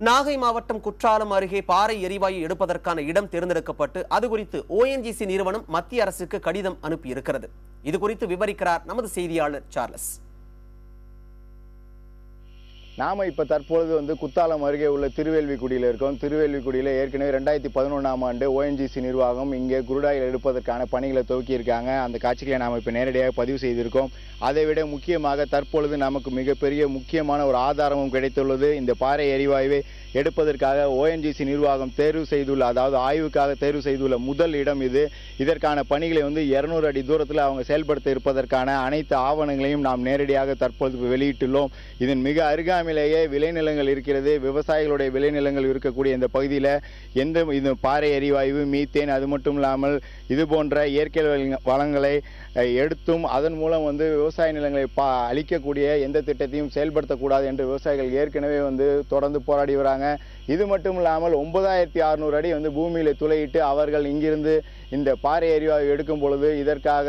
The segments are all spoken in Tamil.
நாகை மாவட்டம் குற்றாலம் அருகே பாறை எரிவாயு எடுப்பதற்கான இடம் தேர்ந்தெடுக்கப்பட்டு அது குறித்து ONGC நிறுவனம் மத்திய அரசுக்கு கடிதம் அனுப்பியிருக்கிறது. இது குறித்து விவரிக்கிறார் நமது செய்தியாளர் சார்லஸ். நாம இப்ப தற்பொழுது குத்தாலம் அருகே உள்ள திருவேல்விக்குடியில் இருக்கோம். திருவேல்விக்குடியில் ஏற்கனவே 2011ஆம் ஆண்டு ONGC நிர்வாகம் இங்கே குருடாயில் எடுப்பதற்கான பணிகளை துவக்கி இருக்காங்க. அந்த காட்சிகளை நாம இப்ப நேரடியாக பதிவு செய்திருக்கோம். அதை விட முக்கியமாக தற்பொழுது நமக்கு மிகப்பெரிய முக்கியமான ஒரு ஆதாரமும் கிடைத்துள்ளது. இந்த பாறை எரிவாயுவை எடுப்பதற்காக ONGC நிர்வாகம் தேர்வு செய்துள்ள, அதாவது ஆய்வுக்காக தேர்வு செய்துள்ள முதல் இடம் இது. இதற்கான பணிகளை 200 அடி தூரத்தில் அவங்க செயல்படுத்த இருப்பதற்கான அனைத்து ஆவணங்களையும் நாம் நேரடியாக தற்பொழுது வெளியிட்டுள்ளோம். இதன் மிக அருகாமையிலேயே விளைநிலங்கள் இருக்கிறது. விவசாயிகளுடைய விளைநிலங்கள் இருக்கக்கூடிய இந்த பகுதியில் இந்த பாறை எரிவாயு, மீத்தேன், அது மட்டும் இல்லாமல் இது போன்ற இயற்கை வளங்களை எடுத்தும் அதன் மூலம் விவசாய நிலங்களை அழிக்கக்கூடிய எந்த திட்டத்தையும் செயல்படுத்தக்கூடாது என்று விவசாயிகள் ஏற்கனவே தொடர்ந்து போராடி வராங்க. இது மட்டும் இல்லாமல் 9600 அடி பூமியில துளையிட்டு அவர்கள் இங்கிருந்து இந்த பாறை எரிவாயு எடுக்கும் பொழுது இதற்காக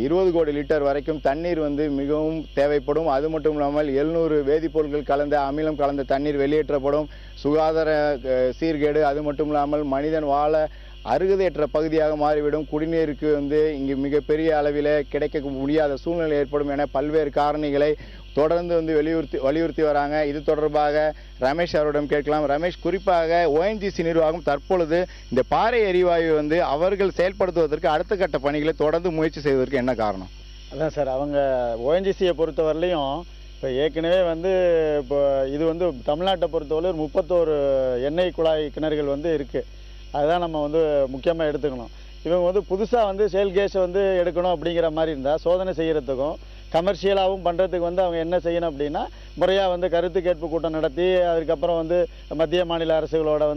20 கோடி லிட்டர் வரைக்கும் தண்ணீர் மிகவும் தேவைப்படும். அது மட்டும் இல்லாமல் 700 வேதிப்பொருட்கள் கலந்த அமிலம் கலந்த தண்ணீர் வெளியேற்றப்படும். சுகாதார சீர்கேடு, அது மட்டும் இல்லாமல் மனிதன் வாழ அருகதையற்ற பகுதியாக மாறிவிடும். குடிநீருக்கு இங்கு மிகப்பெரிய அளவில் கிடைக்க முடியாத சூழ்நிலை ஏற்படும் என பல்வேறு காரணிகளை தொடர்ந்து வலியுறுத்தி வராங்க. இது தொடர்பாக ரமேஷ் அவரிடம் கேட்கலாம். ரமேஷ், குறிப்பாக ONGC நிர்வாகம் தற்பொழுது இந்த பாறை எரிவாயு அவர்கள் செயல்படுத்துவதற்கு அடுத்த கட்ட பணிகளை தொடர்ந்து முயற்சி செய்வதற்கு என்ன காரணம்? அதான் சார், அவங்க ONGCயை பொறுத்தவரையிலையும் இப்போ ஏற்கனவே இப்போ இது தமிழ்நாட்டை பொறுத்தவரை 31 எண்ணெய் குழாய் கிணறுகள் இருக்குது. அதுதான் நம்ம முக்கியமாக எடுத்துக்கணும். இவங்க புதுசாக ஷேல் கேஸ் எடுக்கணும் அப்படிங்கிற மாதிரி இருந்தால் சோதனை செய்கிறதுக்கும் கமர்ஷியலாகவும் பண்ணுறதுக்கு அவங்க என்ன செய்யணும் அப்படின்னா, முறையாக கருத்து கேட்பு கூட்டம் நடத்தி அதுக்கப்புறம் மத்திய மாநில அரசுகளோட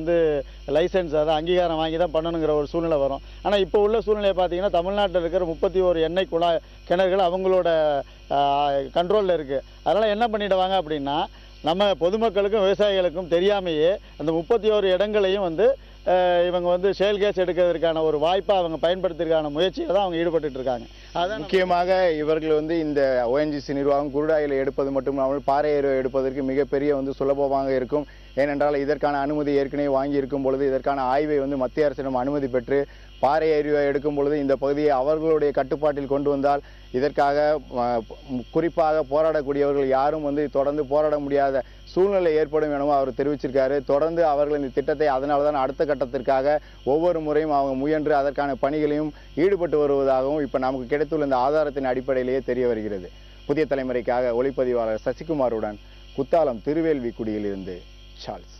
லைசன்ஸ், அதை அங்கீகாரம் வாங்கி தான் பண்ணணுங்கிற ஒரு சூழ்நிலை வரும். ஆனால் இப்போ உள்ள சூழ்நிலையை பார்த்தீங்கன்னா தமிழ்நாட்டில் இருக்கிற 31 எண்ணெய் குழாய் கிணறுகள் அவங்களோட கண்ட்ரோலில் இருக்குது. அதனால் என்ன பண்ணிடுவாங்க அப்படின்னா, நம்ம பொதுமக்களுக்கும் விவசாயிகளுக்கும் தெரியாமையே அந்த 31 இடங்களையும் இவங்க ஷேல் கேஸ் எடுக்கிறதுக்கான ஒரு வாய்ப்பை அவங்க பயன்படுத்துறதுக்கான முயற்சியில் தான் அவங்க ஈடுபட்டு இருக்காங்க. அதான் முக்கியமாக இவர்கள் இந்த ONGC நிர்வாகம் குருடாயில் எடுப்பது மட்டும் இல்லாமல் பாறை எரிவாயு எடுப்பதற்கு மிகப்பெரிய சுலபமாக இருக்கும். ஏனென்றால் இதற்கான அனுமதி ஏற்கனவே வாங்கி இருக்கும் பொழுது இதற்கான ஆய்வை மத்திய அரசிடம் அனுமதி பெற்று பாறை எரிவாயு எடுக்கும் பொழுது இந்த பகுதியை அவர்களுடைய கட்டுப்பாட்டில் கொண்டு வந்தால் இதற்காக குறிப்பாக போராடக்கூடியவர்கள் யாரும் தொடர்ந்து போராட முடியாத சூழ்நிலை ஏற்படும் எனவும் அவர் தெரிவிச்சிருக்காரு. தொடர்ந்து அவர்கள் இந்த திட்டத்தை அதனால தான் அடுத்த கட்டத்திற்காக ஒவ்வொரு முறையும் அவங்க முயன்று அதற்கான பணிகளையும் ஈடுபட்டு வருவதாகவும் இப்போ நமக்கு கிடைத்துள்ள இந்த ஆதாரத்தின் அடிப்படையிலேயே தெரிய வருகிறது. புதிய தலைமுறைக்காக ஒளிப்பதிவாளர் சசிகுமாருடன் குத்தாலம் திருவேல்விக்குடியிலிருந்து சார்ல்ஸ்.